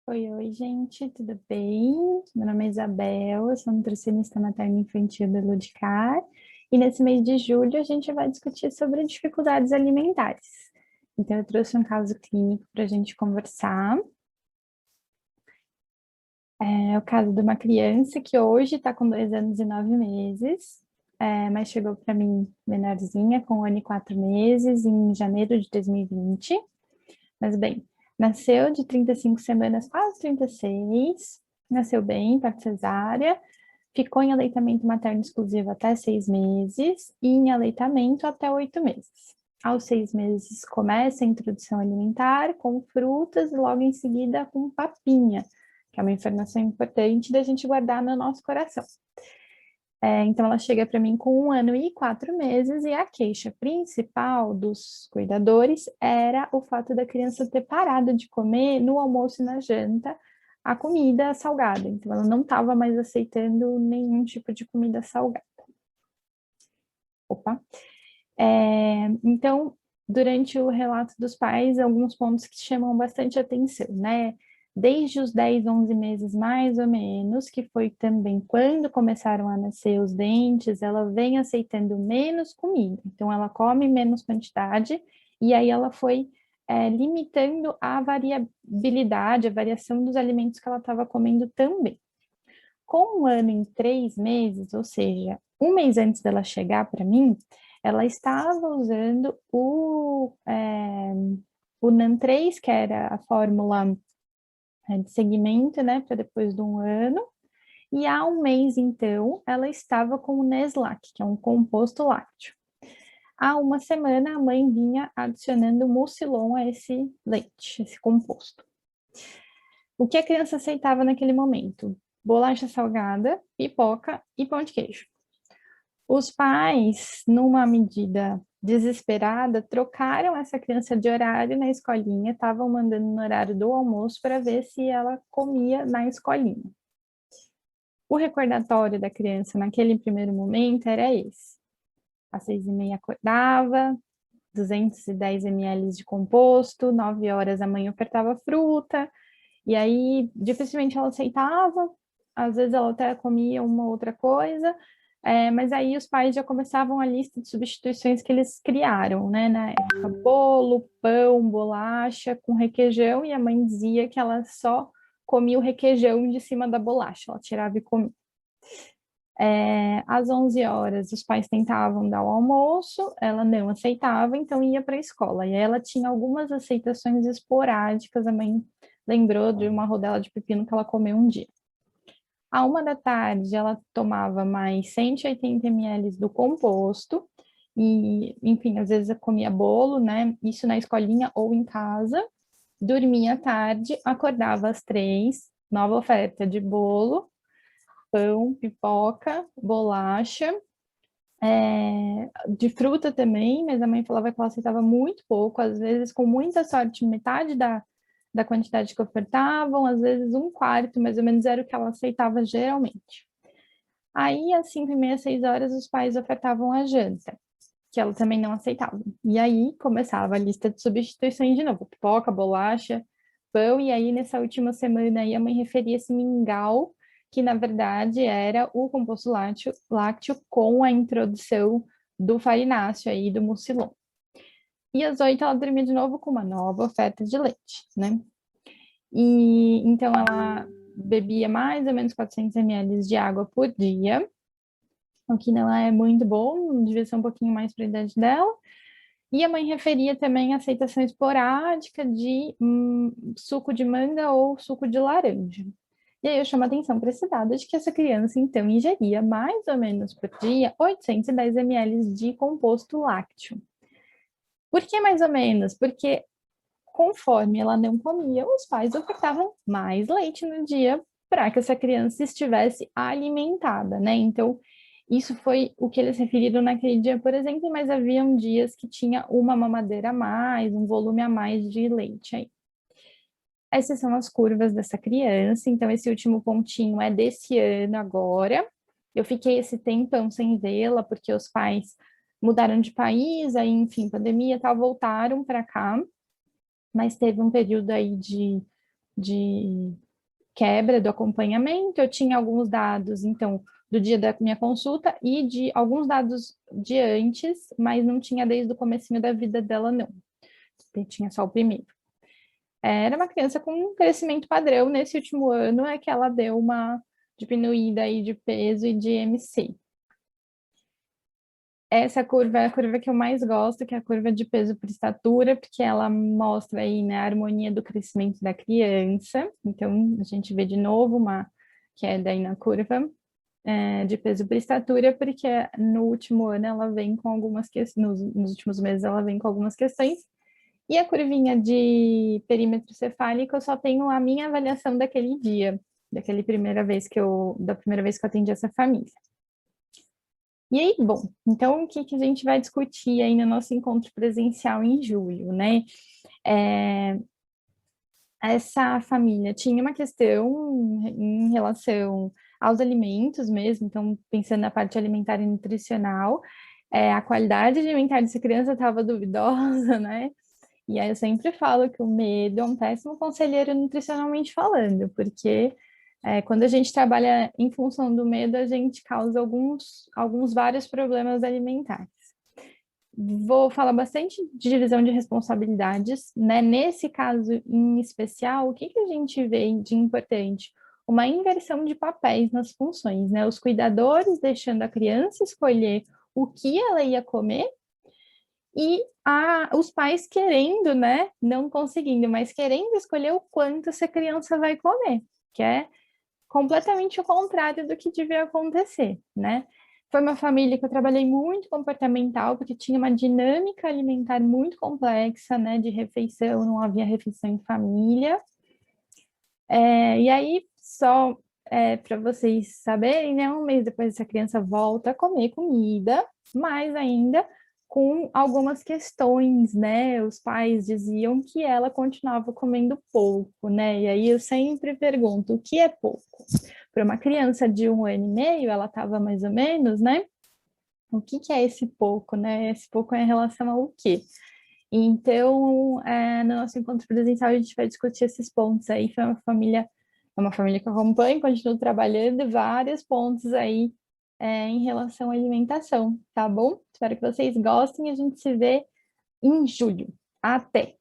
Oi, gente, tudo bem? Meu nome é Isabel, eu sou nutricionista materno-infantil da Ludicar e nesse mês de julho a gente vai discutir sobre dificuldades alimentares. Então, eu trouxe um caso clínico para a gente conversar. É o caso de uma criança que hoje está com 2 anos e 9 meses, mas chegou para mim menorzinha, com 1 ano e 4 meses, em janeiro de 2020. Mas bem, nasceu de 35 semanas, quase 36, nasceu bem, parto cesárea, ficou em aleitamento materno exclusivo até 6 meses e em aleitamento até 8 meses. Aos 6 meses começa a introdução alimentar com frutas e logo em seguida com papinha, que é uma informação importante da gente guardar no nosso coração. Então, ela chega para mim com 1 ano e 4 meses e a queixa principal dos cuidadores era o fato da criança ter parado de comer no almoço e na janta a comida salgada. Então, ela não estava mais aceitando nenhum tipo de comida salgada. Opa! Então, durante o relato dos pais, alguns pontos que chamam bastante atenção, né? Desde os 10, 11 meses mais ou menos, que foi também quando começaram a nascer os dentes, ela vem aceitando menos comida. Então, ela come menos quantidade e aí ela foi limitando a variabilidade, a variação dos alimentos que ela estava comendo também. Com 1 ano e 3 meses, ou seja, um mês antes dela chegar para mim, ela estava usando o NAN3, que era a fórmula de segmento, né, para depois de 1 ano, e há um mês, então, ela estava com o Neslac, que é um composto lácteo. Há uma semana, a mãe vinha adicionando mucilon a esse leite, esse composto. O que a criança aceitava naquele momento? Bolacha salgada, pipoca e pão de queijo. Os pais, numa medida desesperada, trocaram essa criança de horário na escolinha, estavam mandando no horário do almoço para ver se ela comia na escolinha. O recordatório da criança naquele primeiro momento era esse. Às 6h30 acordava, 210 ml de composto, 9 horas da manhã apertava fruta, e aí dificilmente ela aceitava, às vezes ela até comia uma outra coisa, mas aí os pais já começavam a lista de substituições que eles criaram, né? Na época, bolo, pão, bolacha com requeijão, e a mãe dizia que ela só comia o requeijão de cima da bolacha, ela tirava e comia. Às 11 horas, os pais tentavam dar o almoço, ela não aceitava, então ia para a escola. E ela tinha algumas aceitações esporádicas, a mãe lembrou de uma rodela de pepino que ela comeu um dia. À 1 da tarde, ela tomava mais 180 ml do composto, e, enfim, às vezes comia bolo, né? Isso na escolinha ou em casa. Dormia à tarde, acordava às 3, nova oferta de bolo, pão, pipoca, bolacha, de fruta também, mas a mãe falava que ela aceitava muito pouco, às vezes com muita sorte, metade da quantidade que ofertavam, às vezes 1/4, mais ou menos era o que ela aceitava geralmente. Aí, às 5h30, 6 horas, os pais ofertavam a janta, que ela também não aceitava. E aí começava a lista de substituições de novo, pipoca, bolacha, pão, e aí nessa última semana aí a mãe referia esse mingau, que na verdade era o composto lácteo com a introdução do farináceo aí, do mucilon. E às 8 ela dormia de novo com uma nova oferta de leite, né? E então ela bebia mais ou menos 400 ml de água por dia, o que não é muito bom, devia ser um pouquinho mais para a idade dela. E a mãe referia também a aceitação esporádica de suco de manga ou suco de laranja. E aí eu chamo a atenção para esse dado de que essa criança, então, ingeria mais ou menos por dia 810 ml de composto lácteo. Por que mais ou menos? Porque conforme ela não comia, os pais ofertavam mais leite no dia para que essa criança estivesse alimentada, né? Então, isso foi o que eles referiram naquele dia, por exemplo, mas haviam dias que tinha uma mamadeira a mais, um volume a mais de leite aí. Essas são as curvas dessa criança, então esse último pontinho é desse ano agora. Eu fiquei esse tempão sem vê-la, porque os pais mudaram de país, aí, enfim, pandemia e tal, voltaram para cá, mas teve um período aí de de quebra do acompanhamento, eu tinha alguns dados, então, do dia da minha consulta e de alguns dados de antes, mas não tinha desde o comecinho da vida dela, não. Eu tinha só o primeiro. Era uma criança com um crescimento padrão. Nesse último ano é que ela deu uma diminuída aí de peso e de MC. Essa curva é a curva que eu mais gosto, que é a curva de peso por estatura, porque ela mostra aí, né, a harmonia do crescimento da criança. Então, a gente vê de novo uma queda aí na curva de peso por estatura, porque no último ano ela vem com algumas questões, nos últimos meses ela vem com algumas questões. E a curvinha de perímetro cefálico, eu só tenho a minha avaliação daquele dia, da primeira vez que eu atendi essa família. E aí, bom, então o que a gente vai discutir aí no nosso encontro presencial em julho, né? Essa família tinha uma questão em relação aos alimentos mesmo, então pensando na parte alimentar e nutricional, a qualidade alimentar dessa criança estava duvidosa, né? E aí eu sempre falo que o medo é um péssimo conselheiro nutricionalmente falando, porque quando a gente trabalha em função do medo, a gente causa alguns vários problemas alimentares. Vou falar bastante de divisão de responsabilidades, né? Nesse caso em especial, o que a gente vê de importante? Uma inversão de papéis nas funções, né? Os cuidadores deixando a criança escolher o que ela ia comer e os pais querendo, né? Não conseguindo, mas querendo escolher o quanto essa criança vai comer, que é completamente o contrário do que devia acontecer, né? Foi uma família que eu trabalhei muito comportamental, porque tinha uma dinâmica alimentar muito complexa, né? De refeição, não havia refeição em família. E aí, só para vocês saberem, né? Um mês depois essa criança volta a comer comida, mas ainda com algumas questões, né? Os pais diziam que ela continuava comendo pouco, né? E aí eu sempre pergunto, o que é pouco? Para uma criança de 1 ano e meio, ela estava mais ou menos, né? O que é esse pouco, né? Esse pouco é em relação ao quê? Então, no nosso encontro presencial, a gente vai discutir esses pontos aí. É uma família que eu acompanho, continuo trabalhando vários pontos aí em relação à alimentação, tá bom? Espero que vocês gostem e a gente se vê em julho. Até!